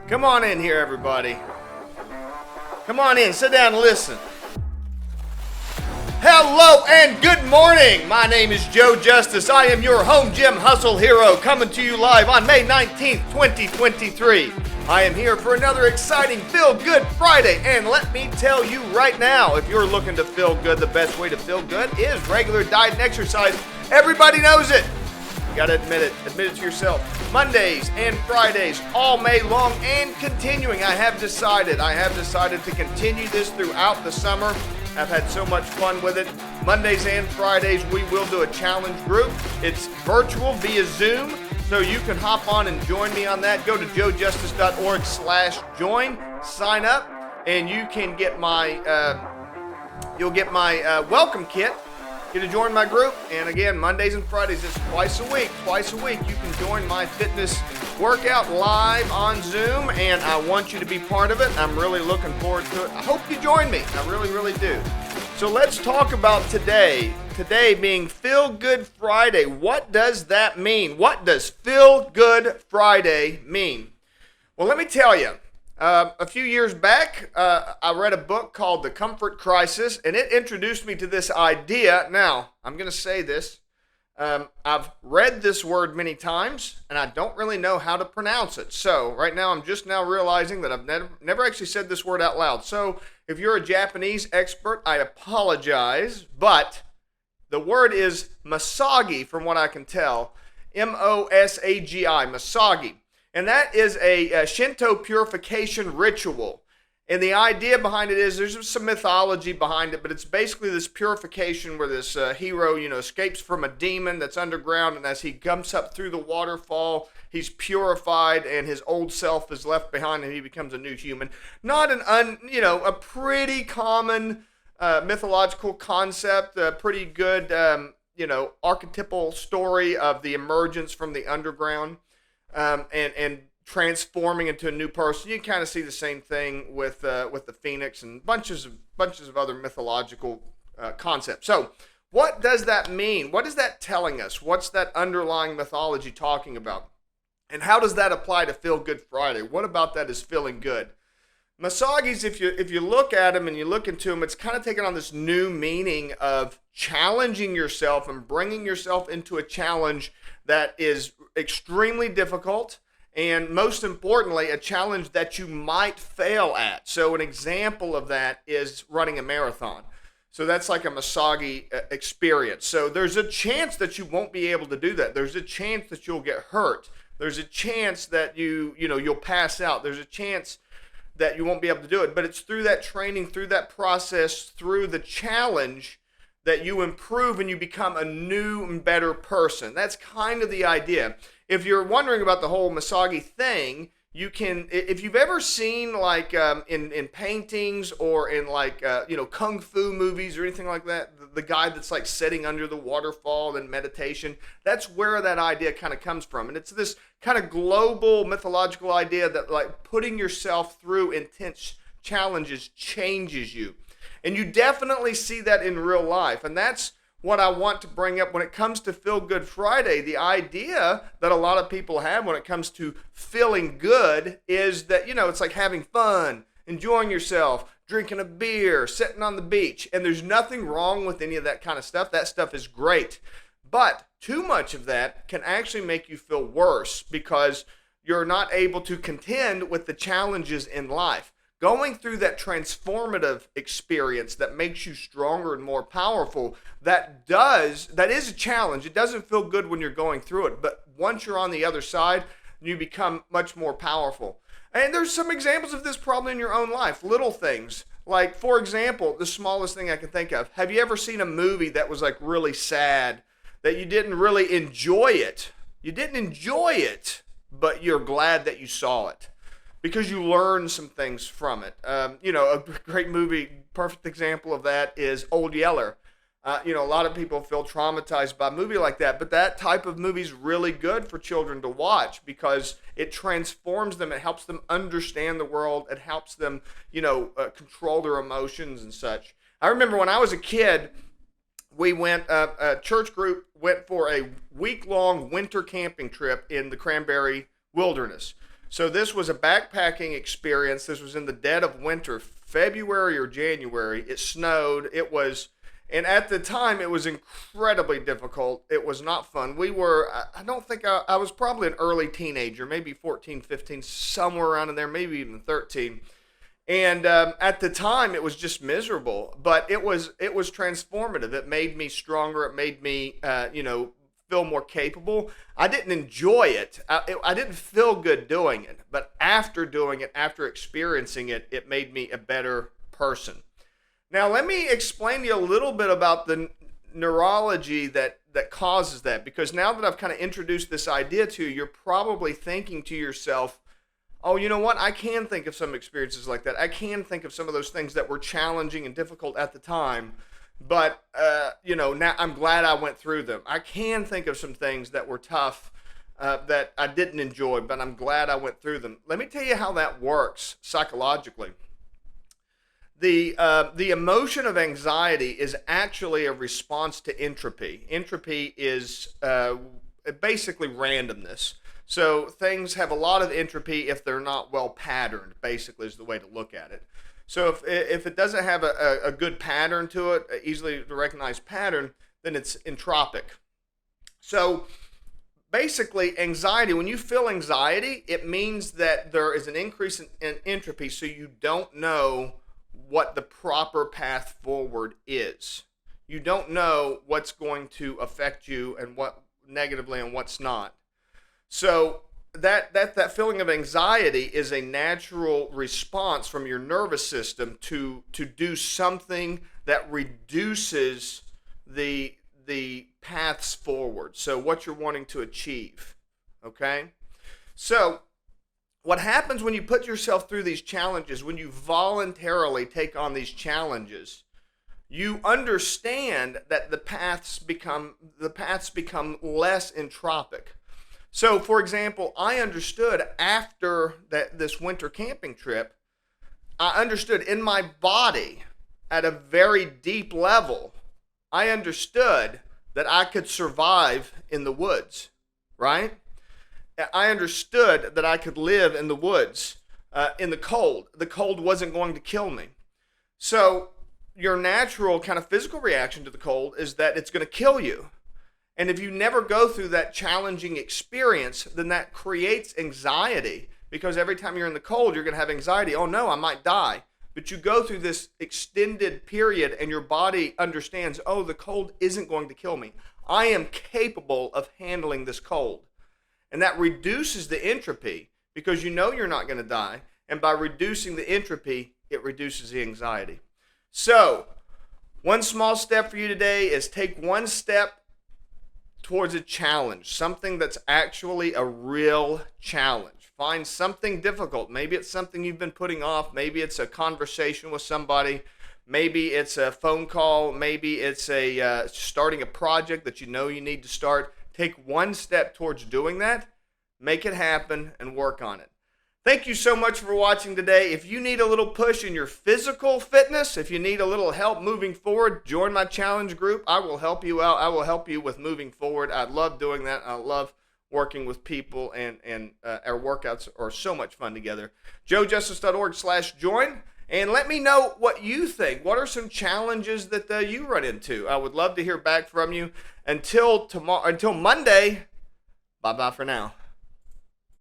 Come on in here, everybody. Come on in, sit down and listen. Hello and good morning. My name is Joe Justice. I am your home gym hustle hero coming to you live on May 19th, 2023. I am here for another exciting Feel Good Friday. And let me tell you right now, if you're looking to feel good, the best way to feel good is regular diet and exercise. Everybody knows it. You gotta admit it. Admit it to yourself. Mondays and Fridays, all May long and continuing. I have decided to continue this throughout the summer. I've had so much fun with it. Mondays and Fridays, we will do a challenge group. It's virtual via Zoom, so you can hop on and join me on that. Go to joejustice.org/join, sign up, and you can get my welcome kit. Get to join my group, and again, Mondays and Fridays, it's twice a week. You can join my fitness workout live on Zoom, and I want you to be part of it. I'm really looking forward to it. I hope you join me. I really, really do. So let's talk about today. Today being Feel Good Friday. What does that mean? What does Feel Good Friday mean? Well, let me tell you. A few years back, I read a book called The Comfort Crisis, and it introduced me to this idea. Now, I'm going to say this. I've read this word many times, and I don't really know how to pronounce it. So, right now, I'm just now realizing that I've never actually said this word out loud. So, if you're a Japanese expert, I apologize, but the word is misogi, from what I can tell. M-O-S-A-G-I, misogi. And that is a Shinto purification ritual. And the idea behind it is there's some mythology behind it, but it's basically this purification where this hero, escapes from a demon that's underground, and as he comes up through the waterfall, he's purified, and his old self is left behind, and he becomes a new human. Not a pretty common mythological concept, a pretty good, archetypal story of the emergence from the underground. And transforming into a new person. You kind of see the same thing with the phoenix and bunches of other mythological concepts. So, what does that mean? What is that telling us? What's that underlying mythology talking about? And how does that apply to Feel Good Friday? What about that is feeling good? Misogis, if you look at them and you look into them, it's kind of taken on this new meaning of challenging yourself and bringing yourself into a challenge that is extremely difficult, and most importantly, a challenge that you might fail at. So an example of that is running a marathon. So that's like a misogi experience. So there's a chance that you won't be able to do that. There's a chance that you'll get hurt. There's a chance that you'll pass out. There's a chance that you won't be able to do it. But it's through that training, through that process, through the challenge that you improve and you become a new and better person. That's kind of the idea. If you're wondering about the whole misogi thing, you can, if you've ever seen like in paintings or in like kung fu movies or anything like that, the guy that's like sitting under the waterfall in meditation, that's where that idea kind of comes from. And it's this kind of global mythological idea that like putting yourself through intense challenges changes you. And you definitely see that in real life. And that's what I want to bring up when it comes to Feel Good Friday. The idea that a lot of people have when it comes to feeling good is that, it's like having fun, enjoying yourself, drinking a beer, sitting on the beach. And there's nothing wrong with any of that kind of stuff. That stuff is great. But too much of that can actually make you feel worse because you're not able to contend with the challenges in life. Going through that transformative experience that makes you stronger and more powerful, that is a challenge. It doesn't feel good when you're going through it, but once you're on the other side, you become much more powerful. And there's some examples of this probably in your own life, little things. Like, for example, the smallest thing I can think of. Have you ever seen a movie that was like really sad, that you didn't really enjoy it? You didn't enjoy it, but you're glad that you saw it, because you learn some things from it. A great movie, perfect example of that is Old Yeller. A lot of people feel traumatized by a movie like that, but that type of movie is really good for children to watch because it transforms them. It helps them understand the world. It helps them, control their emotions and such. I remember when I was a kid, we went, a church group went for a week-long winter camping trip in the Cranberry Wilderness. So this was a backpacking experience. This was in the dead of winter, February or January. It snowed. And at the time, it was incredibly difficult. It was not fun. I don't think I was probably an early teenager, maybe 14, 15, somewhere around in there, maybe even 13. And at the time, it was just miserable, but it was transformative. It made me stronger. It made me, feel more capable. I didn't enjoy it. I didn't feel good doing it, but after doing it, after experiencing it, it made me a better person. Now, let me explain to you a little bit about the neurology that causes that, because now that I've kind of introduced this idea to you, you're probably thinking to yourself, oh, you know what? I can think of some experiences like that. I can think of some of those things that were challenging and difficult at the time, but, now I'm glad I went through them. I can think of some things that were tough that I didn't enjoy, but I'm glad I went through them. Let me tell you how that works psychologically. The emotion of anxiety is actually a response to entropy. Entropy is basically randomness. So things have a lot of entropy if they're not well patterned, basically is the way to look at it. So if it doesn't have a good pattern to it, an easily to recognize pattern, then it's entropic. So basically, anxiety, when you feel anxiety, it means that there is an increase in entropy, so you don't know what the proper path forward is. You don't know what's going to affect you and what negatively and what's not. So that feeling of anxiety is a natural response from your nervous system to do something that reduces the paths forward. So what you're wanting to achieve. Okay? So what happens when you put yourself through these challenges, when you voluntarily take on these challenges, you understand that the paths become less entropic. So, for example, I understood after this winter camping trip, I understood in my body at a very deep level, I understood that I could survive in the woods, right? I understood that I could live in the woods, in the cold. The cold wasn't going to kill me. So your natural kind of physical reaction to the cold is that it's going to kill you. And if you never go through that challenging experience, then that creates anxiety, because every time you're in the cold, you're going to have anxiety. Oh no, I might die. But you go through this extended period and your body understands, oh, the cold isn't going to kill me. I am capable of handling this cold. And that reduces the entropy because you know you're not going to die. And by reducing the entropy, it reduces the anxiety. So, one small step for you today is take one step towards a challenge, something that's actually a real challenge. Find something difficult. Maybe it's something you've been putting off. Maybe it's a conversation with somebody. Maybe it's a phone call. Maybe it's starting a project that you know you need to start. Take one step towards doing that, make it happen, and work on it. Thank you so much for watching today. If you need a little push in your physical fitness, if you need a little help moving forward, join my challenge group. I will help you out. I will help you with moving forward. I love doing that. I love working with people, and our workouts are so much fun together. joejustice.org/join. And let me know what you think. What are some challenges that you run into? I would love to hear back from you. Until Monday, bye-bye for now.